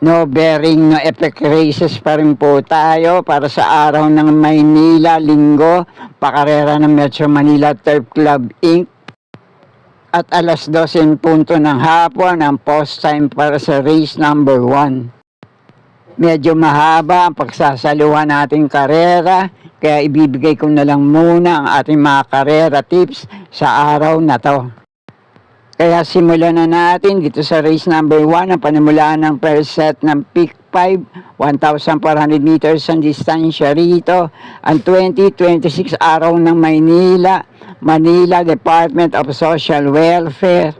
No bearing, no effect races pa rin po tayo para sa araw ng Maynila, Linggo, pakarera ng Metro Manila Turf Club Inc. At alas 12 punto ng hapon ang post time para sa race number 1. Medyo mahaba ang pagsasaluhan nating karera, kaya ibibigay ko na lang muna ang ating mga karera tips sa araw na to. Kaya simulan na natin dito sa race number 1 ang panimulaan ng first set ng peak 5, 1,400 meters ang distansya rito. Ang 2026 araw ng Maynila, Manila Department of Social Welfare.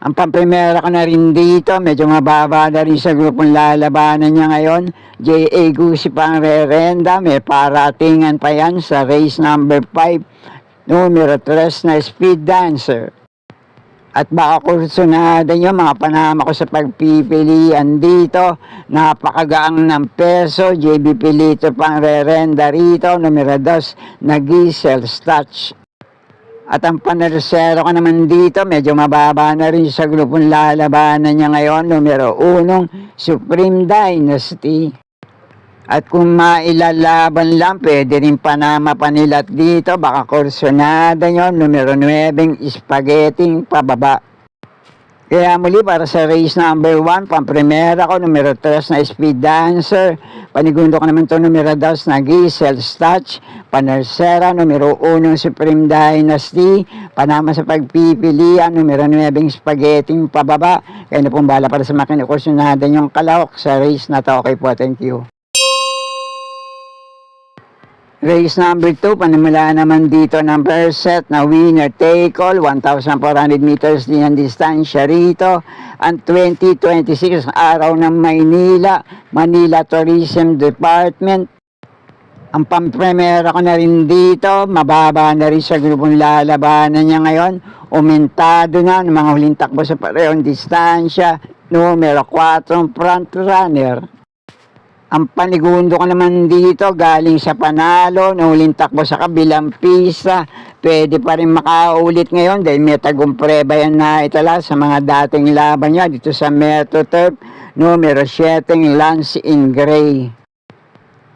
Ang pamprimera ko na rin dito, medyo mababa na rin sa grupong lalabanan niya ngayon. J.A. Gusi pa ang rerenda, may paratingan pa yan sa race number 5, numero 3 na speed dancer. At baka kursunada nyo mga panama ko sa pagpipilian dito. Napakagaang ng peso. JB Pilito pang rerenda rito. Numero 2 na Giselle Stutch. At ang panersero ko naman dito, medyo mababa na rin sa grupong lalabanan niya ngayon. Numero 1, Supreme Dynasty. At kung mailalaban lang, pwede rin Panama panilat dito. Baka kursunada nyo, numero 9, Spaghetti pababa. Kaya muli para sa race number 1, pamprimera ko, numero 3 na Speed Dancer. Panigundo ko naman to numero 2 na Giselle Stutch. Panersera, numero 1, Supreme Dynasty. Panama sa pagpipilian, numero 9, Spaghetti pababa. Kaya na pong bala para sa makinukursunada nyong kalawak sa race na to. Okay po, thank you. Race number 2, panimulaan naman dito ng first set na winner take all, 1,400 meters din ang distansya rito. Ang 2026 araw ng Maynila, Manila Tourism Department. Ang pampremera ko na rin dito, mababa na rin sa grupong lalabanan niya ngayon. Umentado na ng mga huling takbo sa parehong distansya, numero 4 front runner. Ang panigundo ko naman dito, galing sa panalo, nahuling takbo sa kabilang pista. Pwede pa rin makaulit ngayon dahil may tagumpre-ba yan na itala sa mga dating laban niya dito sa Metro Turf, numero 7, Lance in Gray.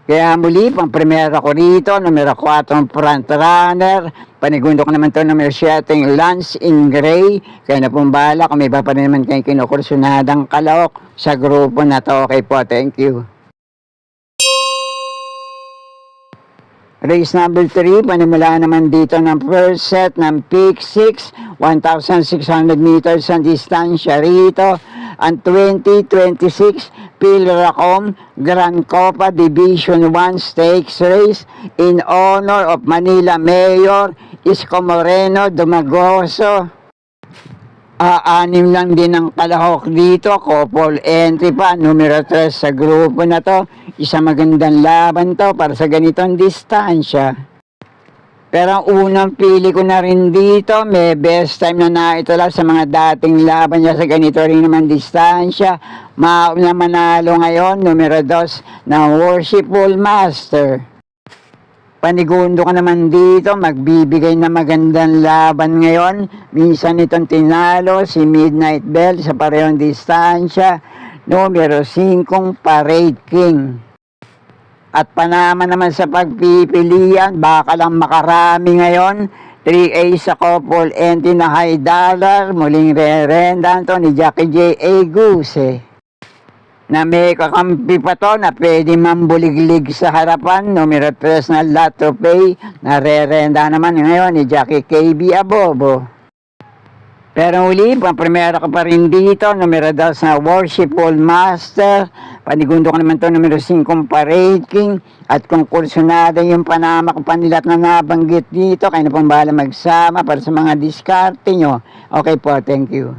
Kaya muli, pang primera ko rito, numero 4, front runner. Panigundo ko naman to numero 7, Lance in Gray. Kaya na pong bala, kung may iba pa rin naman kayong kinukursunadang kalawak sa grupo na to. Okay po, thank you. Race number 3, panimulaan naman dito ng first set ng peak 6, 1,600 meters ang distansya rito. Ang 2026 Pilracom Grand Copa Division 1 Stakes Race in honor of Manila Mayor Isko Moreno Dumagoso. Anim lang din ang kalahok dito, couple entry pa, numero 3 sa grupo na to. Isa magandang laban to para sa ganitong distansya. Pero ang unang pili ko na rin dito, may best time na naitala sa mga dating laban niya sa ganito rin naman distansya. Mauna manalo ngayon, numero 2 na Worshipful Master. Panigundo ko naman dito, magbibigay na magandang laban ngayon. Minsan itong tinalo si Midnight Bell sa parehong distansya, numero 5 Parade King. At Panama naman sa pagpipilian, baka lang makarami ngayon. 3A sa couple entry na high dollar, muling re-rendan to ni Jackie J.A. Guse. Na may kakampi pa to na pwede mambuliglig sa harapan, numero 3 na Lato Pay, na re-renda naman ngayon ni Jackie KB Abobo. Pero uli, pang-primera ko pa rin dito, numero 2 na Worshipful Master, panigundo ko naman to numero 5 Parade King, at kung kursunada yung Panama ko panilat na nabanggit dito, kayo na pong bahala magsama para sa mga diskarte nyo. Okay po, thank you.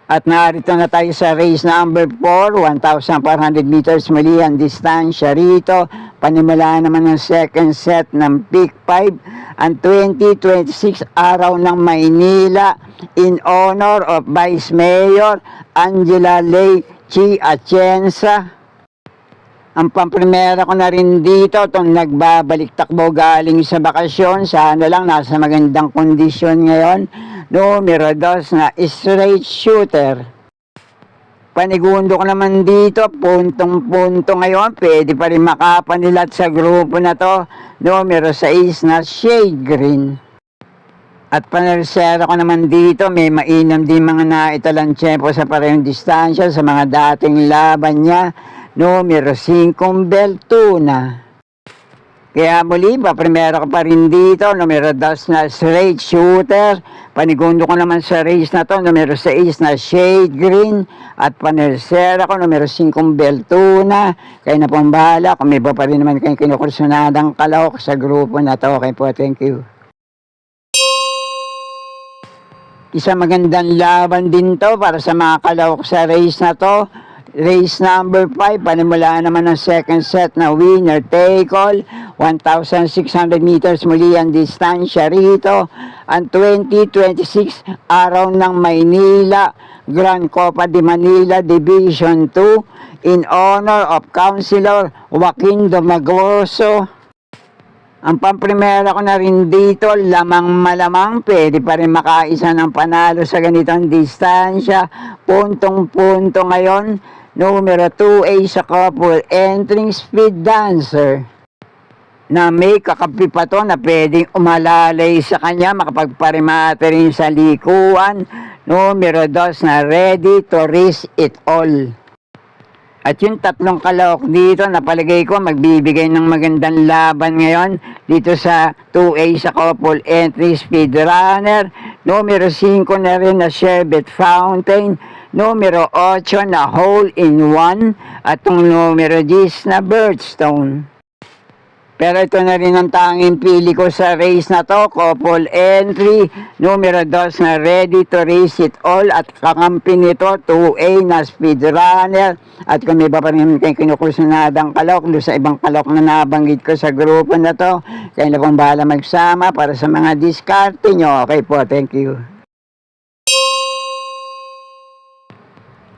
At narito na tayo sa race number 4, 1,400 meters muli ang distansya rito. Panimula naman ng second set ng peak 5, ang 2026 araw ng Maynila in honor of Vice Mayor Angela Lei Chi Atienza. Ang pamprimera ko na rin dito, itong nagbabalik takbo galing sa bakasyon. Sana lang nasa magandang kondisyon ngayon. Numero 2 na straight shooter. Panigundo ko naman dito, puntong-punto ngayon. Pwede pa rin makapanilat sa grupo na to. Numero 6 na shade green. At panersera ko naman dito, may mainam din mga naitalang tiyempo sa parehong distansya sa mga dating laban niya. Numero 5, Beltuna. Kaya muli, paprimera ko pa rin dito, numero 2 na straight shooter. Panigundo ko naman sa race na to, numero 6 na shade green. At panersera ko, numero 5, Beltuna. Kaya na pong bahala, kung may iba pa rin naman kayong kinukursunadang kalahok sa grupo na to. Okay po, thank you. Isang magandang laban din to para sa mga kalahok sa race na to. Race number 5, panimula naman ng second set na winner take all. 1,600 meters muli ang distansya rito. Ang 2026 araw ng Maynila Grand Copa de Manila Division 2 in honor of Councilor Joaquin Domagoso. Ang pamprimera ko na rin dito, lamang malamang, pwede pa rin makaisa ng panalo sa ganitong distansya. Puntong-punto ngayon. Numero 2A sa couple entering speed dancer. Na may kakampi pa to na pwedeng umalalay sa kanya, makapagparimate rin sa likuan. Numero 2 na ready to risk it all. At yung tatlong kalahok dito, napalagay ko magbibigay ng magandang laban ngayon dito sa 2A sa couple entry speed runner. Numero 5 na rin na sherbet fountain. Numero 8 na hole in one. At yung numero 10 na birdstone. Pero ito na rin ang tanging pili ko sa race na to, couple entry. Numero 2 na ready to race it all. At kakampi nito, 2A na speed runner. At kung may iba pa rin kayong kinukursunadang kalok, doon sa ibang kalok na nabanggit ko sa grupo na to, kayo na pong bahala magsama para sa mga diskarte nyo. Okay po, thank you.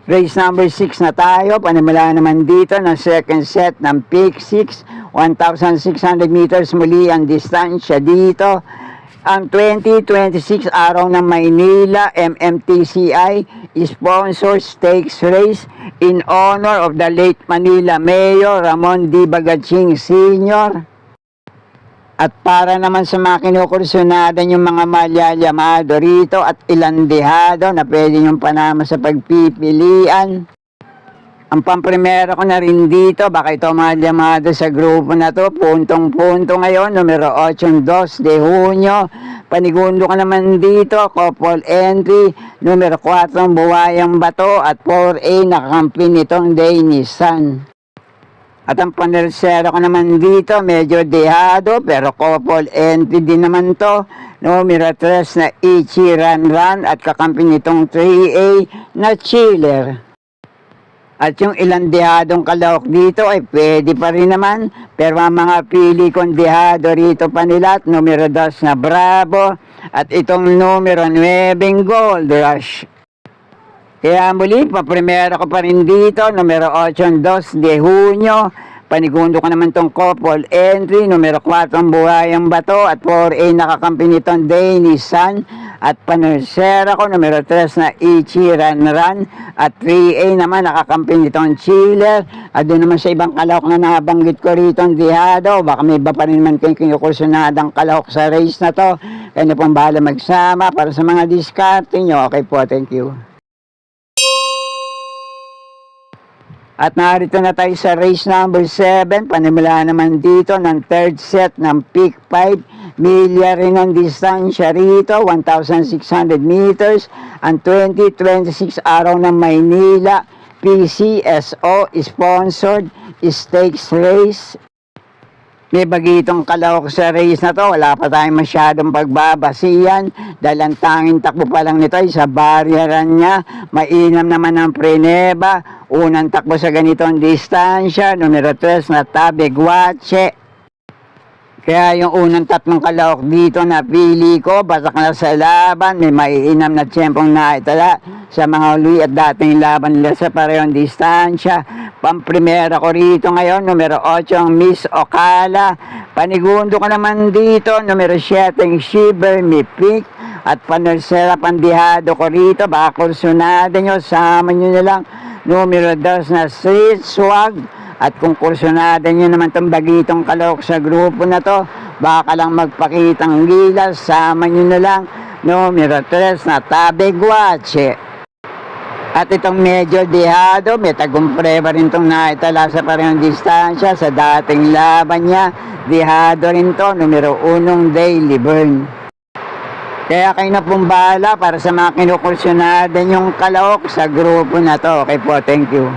Race number 6 na tayo. Panimula naman dito ng second set ng pick 6. 1,600 meters muli ang distansya dito. Ang 2026 araw ng Maynila MMTCI sponsor stakes race in honor of the late Manila Mayor Ramon D. Bagaching Sr. At para naman sa mga kinukursunadan yung mga malyalyamado rito at ilandihado na pwede yung panama sa pagpipilian. Ang pamprimera ko na rin dito, baka ito malyalyamado sa grupo na to, puntong-punto ngayon, numero 8, 2 de Junio. Panigundo ko naman dito, couple entry, numero 4, Buwayang Bato at 4A nakakampi nitong Danisan. At ang panersero ko naman dito, medyo dehado, pero couple entry din naman to. Numero 3 na Ichi Ran at kakampi nitong 3A na Chiller. At yung ilang dehadong kalahok dito ay pwede pa rin naman. Pero ang mga pili kong dehado rito pa nila, at numero 2 na Bravo. At itong numero 9 Gold Rush. Kaya muli, paprimera ko pa rin dito, numero 8, 2 de Junio. Panigundo ko naman tong couple entry, numero 4, Buhayang Bato, at 4A nakakampi nitong Danisan. At panersera ko, numero 3 na Ichi Ran, at 3A naman nakakampi nitong Chiller. At doon naman sa ibang kalahok na nabanggit ko rito ang dihado, baka may iba pa rin naman kayong kinukursunadang kalahok sa race na to. Kaya na pong bahala magsama para sa mga diskarte nyo. Okay po, thank you. At narito na tayo sa race number 7. Panimula naman dito ng third set ng pick 5. Milya rin ang distansya rito, 1,600 meters. Ang 2026 araw ng Maynila PCSO sponsored stakes race. May bagitong kalahok sa race na to, wala pa tayong masyadong pagbabasihan dahil ang tanging takbo pa lang nito ay sa baryaran niya. Mainam naman ang Preneba, unang takbo sa ganitong distansya, numero 3 na Tabegwache. Kaya yung unang tatlong kalahok dito na pili ko, basak na sa laban, may maiinam na tiyempong naitala sa mga huli at dating laban nila sa parehong distansya. Pamprimera ko rito ngayon, numero 8 ang Miss Ocala. Panigundo ko naman dito, numero 7 ang Shiver Me Pink. At panursera pandihado ko rito, baka kursunada nyo, sama nyo na lang. Numero 2 na Street Swag. At kung kursunada nyo naman itong bagitong kalahok sa grupo na to, baka lang magpakitang gilas, sama nyo na lang. Numero 3 na Tabiguache. At itong medyo dihado, may tagumpre rin itong naitala sa parehong distansya sa dating laban niya. Dihado rin to, numero 1 Daily Burn. Kaya kayo na pong bahala para sa mga kinukursunada nyong kalahok sa grupo na to. Okay po, thank you.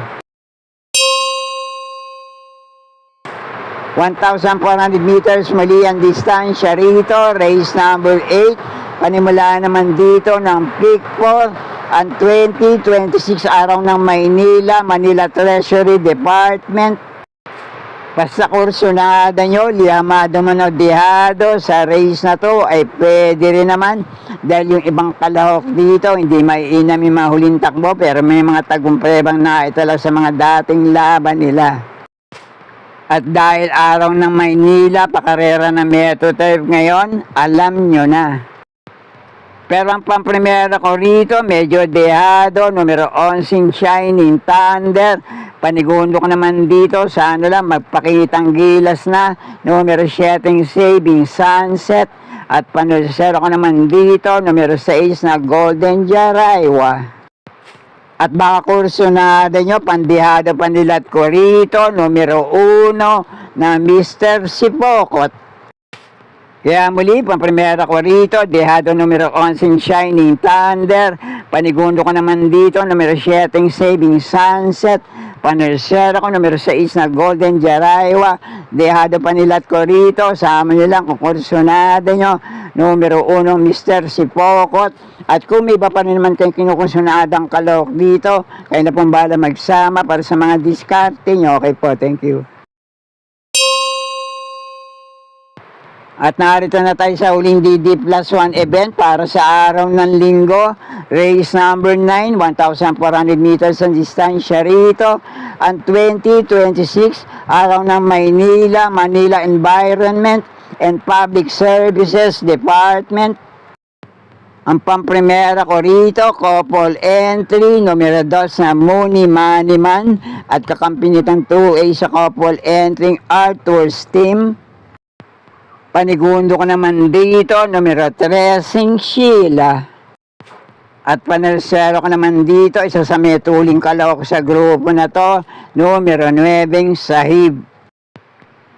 1,400 meters muli ang distansya rito, race number 8. Panimula naman dito ng Peak 4, ang 2026 araw ng Maynila, Manila Treasury Department. Basta kursunada nyo, lihamado man o dihado sa race na to ay pwede rin naman. Dahil yung ibang kalahok dito, hindi maiinam yung mga huling takbo, pero may mga tagumprebang naitala sa mga dating laban nila. At dahil araw ng Maynila, pakarera ng Metro Turf ngayon, alam nyo na. Pero ang pamprimera ko rito, medyo dehado, numero 11, Shining Thunder. Panigundo ko naman dito, sa ano lang, magpakitang gilas na, numero 7, Saving Sunset. At panursero ko naman dito, numero 6 na Golden Jaraywa. At baka kursunada nyo, pandihado pandilat ko rito, numero 1 na Mr. Sipokot. Kaya muli, pamprimera ko rito, dehado numero 11 Shining Thunder. Panigundo ko naman dito, numero 7 Saving Sunset. Panursera ko, numero 6 na Golden Jaraywa. Dehado panilat ko rito, sama nyo lang kung kursunada nyo, numero 1 Mr. Sipokot. At kung may iba pa rin naman kayong kinukursunadang kalahok dito, kayo na pong bahala magsama para sa mga diskarte nyo. Okay po, thank you. At narito na tayo sa huling DD Plus 1 event para sa araw ng linggo. Race number 9, 1,400 meters ang distansya rito. Ang 2026, araw ng Maynila, Manila Environment and Public Services Department. Ang pamprimera ko rito, couple entry, numero 2 na Mooney Maniman. At kakampi nitong 2A sa couple entry, Arthur's Team. Panigundo ko naman dito, numero 3, Sheila. At panursero ko naman dito, isa sa may tuling kalahok sa grupo na to, numero 9, Sahib.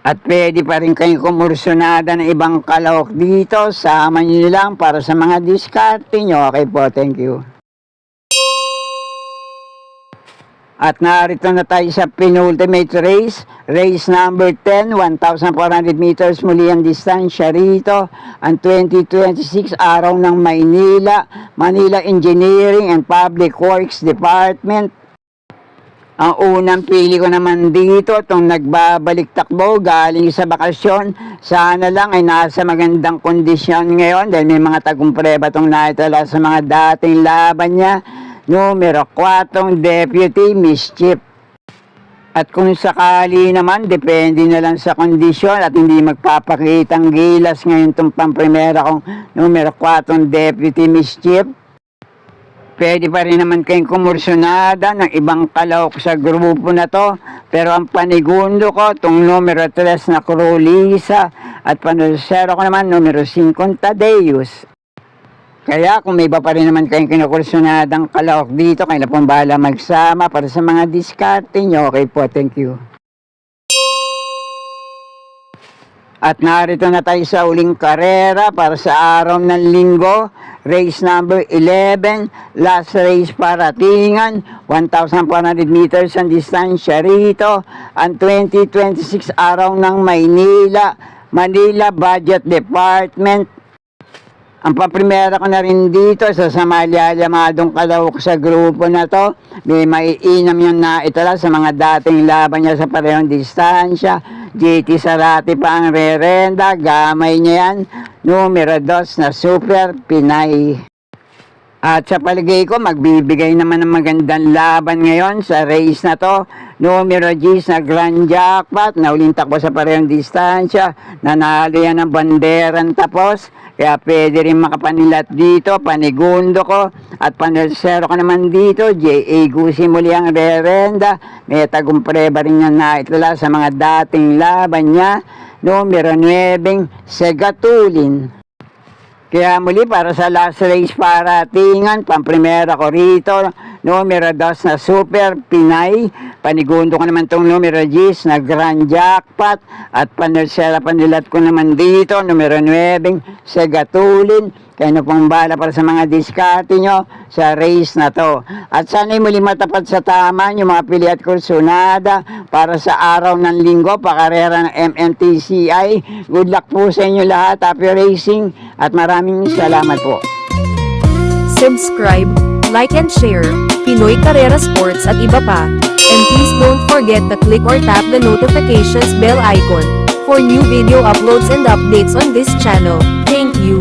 At pwede pa rin kayong kumursunada ng ibang kalahok dito, sama nyo lang para sa mga diskarte nyo. Okay po, thank you. At narito na tayo sa penultimate race, race number 10, 1,400 meters muli ang distansya rito. Ang 2026 araw ng Maynila, Manila Engineering and Public Works Department. Ang unang pili ko naman dito, itong nagbabalik takbo, galing sa bakasyon. Sana lang ay nasa magandang kondisyon ngayon dahil may mga tagumpre ba itong naitala sa mga dating laban niya. Numero 4, Deputy Mischief. At kung sakali naman, depende na lang sa kondisyon at hindi magpapakitang gilas ngayon itong pamprimera kong numero 4, Deputy Mischief. Pwede pa rin naman kayong kumursunada ng ibang kalahok sa grupo na to. Pero ang panigundo ko, itong numero 3 na Crulisa. At panursero ko naman, numero 5, Tadeus. Kaya kung may iba pa rin naman kayong kinukursunadang kalahok dito, kayo na pong bahala magsama para sa mga diskarte nyo. Okay po, thank you. At narito na tayo sa uling karera para sa araw ng linggo. Race number 11, last race para Tingan, 1,400 meters ang distansya rito. Ang 2026 araw ng Maynila, Manila Budget Department. Ang pamprimera ko na rin dito sa malyamadong kalahok sa grupo na to. May maiinam yung naitala sa mga dating laban niya sa parehong distansya. JT Sarati pa ang rerenda, gamay niya yan. Numero 2 na Super Pinay. At sa palagay ko, magbibigay naman ng magandang laban ngayon sa race na to. Numero 10 na Grand Jackpot, nauling takbo sa parehong distansya. Nanalo yan ng banderang tapos. Kaya pwede rin makapanilat dito, panigundo ko. At panersero ko naman dito, J.A. Gusi muli ang rerenda. May tagumpre-ba rin niya naitala sa mga dating laban niya. Numero 9, Segatulin. Kaya muli para sa last race paratingan, pamprimera ko rito, numero 2 na Super Pinay, panigundo ko naman itong numero 10 na Grand Jackpot, at panersera panilat ko naman dito, numero 9, Segatulin. Kaya na pong bala para sa mga diskarte nyo sa race na to. At sana'y muli matapat sa tama yung mga pili at kursunada para sa araw ng linggo, pakarera ng MNTCI. Good luck po sa inyo lahat. Happy racing at maraming salamat po. Subscribe, like and share, Pinoy Carrera Sports at iba pa. And please don't forget to click or tap the notifications bell icon for new video uploads and updates on this channel. Thank you.